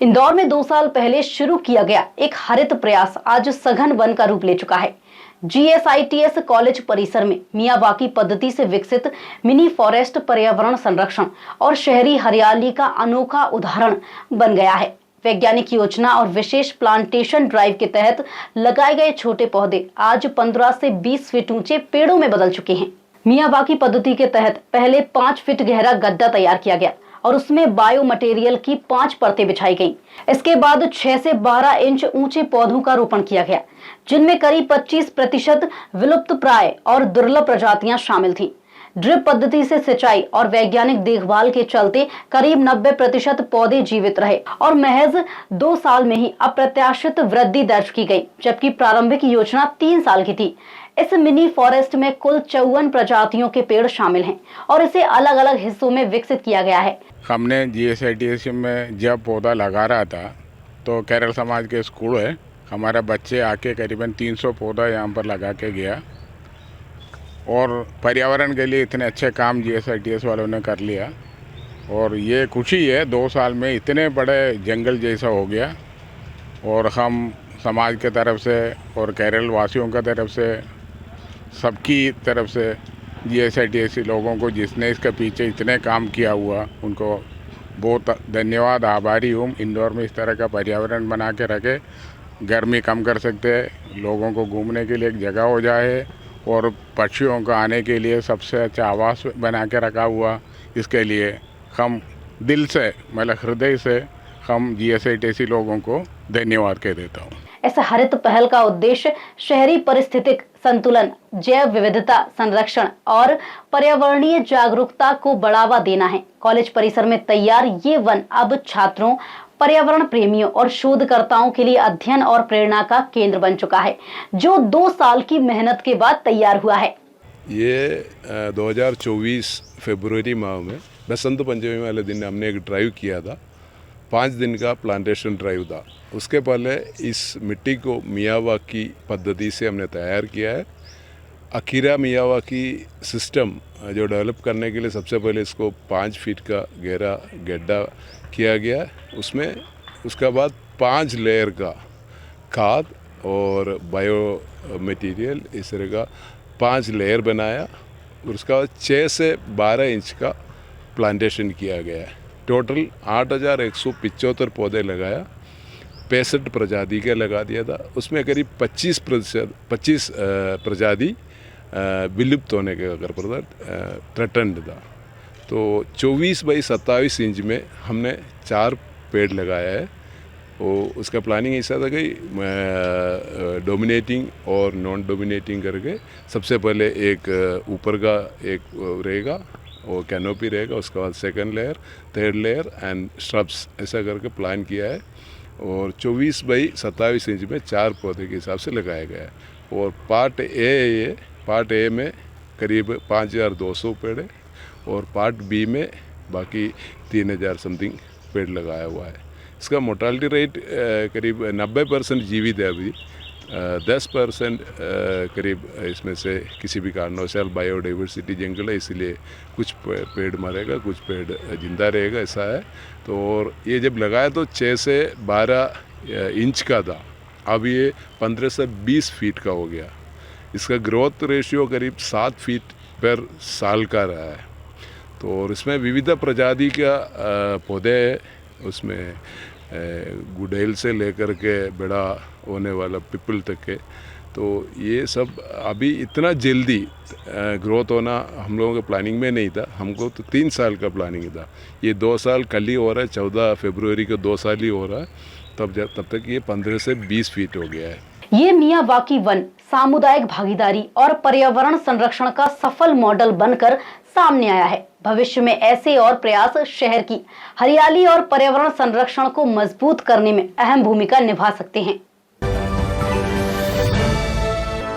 इंदौर में 2 साल पहले शुरू किया गया एक हरित प्रयास आज सघन वन का रूप ले चुका है। GSITS कॉलेज परिसर में मियावाकी पद्धति से विकसित मिनी फॉरेस्ट पर्यावरण संरक्षण और शहरी हरियाली का अनोखा उदाहरण बन गया है। वैज्ञानिक योजना और विशेष प्लांटेशन ड्राइव के तहत लगाए गए छोटे पौधे आज 15 से 20 फीट ऊंचे पेड़ों में बदल चुके हैं। मियावाकी पद्धति के तहत पहले 5 फीट गहरा गड्ढा तैयार किया गया और उसमें बायो मटेरियल की 5 परतें बिछाई गईं। इसके बाद 6 से 12 इंच ऊंचे पौधों का रोपण किया गया, जिनमें करीब 25% विलुप्त प्राय और दुर्लभ प्रजातियां शामिल थीं। ड्रिप पद्धति से सिंचाई और वैज्ञानिक देखभाल के चलते करीब 90% पौधे जीवित रहे और महज 2 साल में ही अप्रत्याशित वृद्धि दर्ज की गई, जबकि प्रारंभिक योजना 3 साल की थी। इस मिनी फॉरेस्ट में कुल 54 प्रजातियों के पेड़ शामिल हैं और इसे अलग अलग हिस्सों में विकसित किया गया है। हमने GSITS में जब पौधा लगा रहा था तो केरल समाज के स्कूल है, हमारे बच्चे आके करीबन 300 पौधा यहाँ पर लगा के गया और पर्यावरण के लिए इतने अच्छे काम GSITS वालों ने कर लिया और ये खुशी है 2 साल में इतने बड़े जंगल जैसा हो गया। और हम समाज के तरफ से और केरल वासियों की तरफ से सबकी तरफ से GSITS लोगों को जिसने इसके पीछे इतने काम किया हुआ उनको बहुत धन्यवाद, आभारी हूँ। इंदौर में इस तरह का पर्यावरण बना के रखे, गर्मी कम कर सकते हैं, लोगों को घूमने के लिए एक जगह हो जाए और पक्षियों को आने के लिए सबसे अच्छा आवास बना के रखा हुआ। इसके लिए हम दिल से मतलब हृदय से हम GSITS लोगों को धन्यवाद कह देता हूँ। इस हरित पहल का उद्देश्य शहरी पारिस्थितिक संतुलन, जैव विविधता संरक्षण और पर्यावरणीय जागरूकता को बढ़ावा देना है। कॉलेज परिसर में तैयार ये वन अब छात्रों, पर्यावरण प्रेमियों और शोधकर्ताओं के लिए अध्ययन और प्रेरणा का केंद्र बन चुका है, जो 2 साल की मेहनत के बाद तैयार हुआ है। ये 2024 फरवरी माह में बसंत पंचमी वाले दिन हमने एक ड्राइव किया था। 5 दिन का प्लांटेशन ड्राइव था। उसके पहले इस मिट्टी को मियावाकी पद्धति से हमने तैयार किया है। अकीरा मियावाकी सिस्टम जो डेवलप करने के लिए सबसे पहले इसको 5 फीट का गहरा गड्ढा किया गया। उसमें उसके बाद 5 लेयर का खाद और बायो मटेरियल इस तरह का 5 लेयर बनाया। उसका बाद 6 से 12 इंच का प्लांटेशन किया गया है। टोटल 8175 पौधे लगाया, 65 प्रजाति के लगा दिया था। उसमें करीब 25 प्रजाति विलुप्त होने के अगर पर थ्रेटन्ड था। तो 24 बाई 27 इंच में हमने 4 पेड़ लगाया है। और उसका प्लानिंग ऐसा था कि डोमिनेटिंग और नॉन डोमिनेटिंग करके सबसे पहले एक ऊपर का एक रहेगा और कैनोपी रहेगा, उसके बाद 2nd layer, 3rd layer and shrubs ऐसा करके प्लान किया है। और 24 बाई 27 इंच में 4 पौधे के हिसाब से लगाया गया है। और पार्ट ए में करीब 5200 पेड़ है और पार्ट बी में बाकी 3000 समथिंग पेड़ लगाया हुआ है। इसका मोर्टालिटी रेट करीब 90% जीवित है अभी। 10% करीब इसमें से किसी भी कारणवशाल बायोडाइवर्सिटी जंगल है, इसलिए कुछ पेड़ मरेगा, कुछ पेड़ जिंदा रहेगा, ऐसा है। तो और ये जब लगाया तो 6 से 12 इंच का था, अब ये 15 से 20 फीट का हो गया। इसका ग्रोथ रेशियो करीब 7 फीट पर साल का रहा है। तो और इसमें विविध प्रजाति का पौधे है। उसमें गुड़ैल से लेकर के बड़ा होने वाला पीपल तक के। तो ये सब अभी इतना जल्दी ग्रोथ होना हम लोगों के प्लानिंग में नहीं था। हमको तो 3 साल का प्लानिंग था। ये 2 साल कल ही हो रहा है, 14 फरवरी को 2 साल ही हो रहा है। तब तक ये 15 से 20 फीट हो गया है। ये मियावाकी वन सामुदायिक भागीदारी और पर्यावरण संरक्षण का सफल मॉडल बनकर सामने आया है। भविष्य में ऐसे और प्रयास शहर की हरियाली और पर्यावरण संरक्षण को मजबूत करने में अहम भूमिका निभा सकते हैं।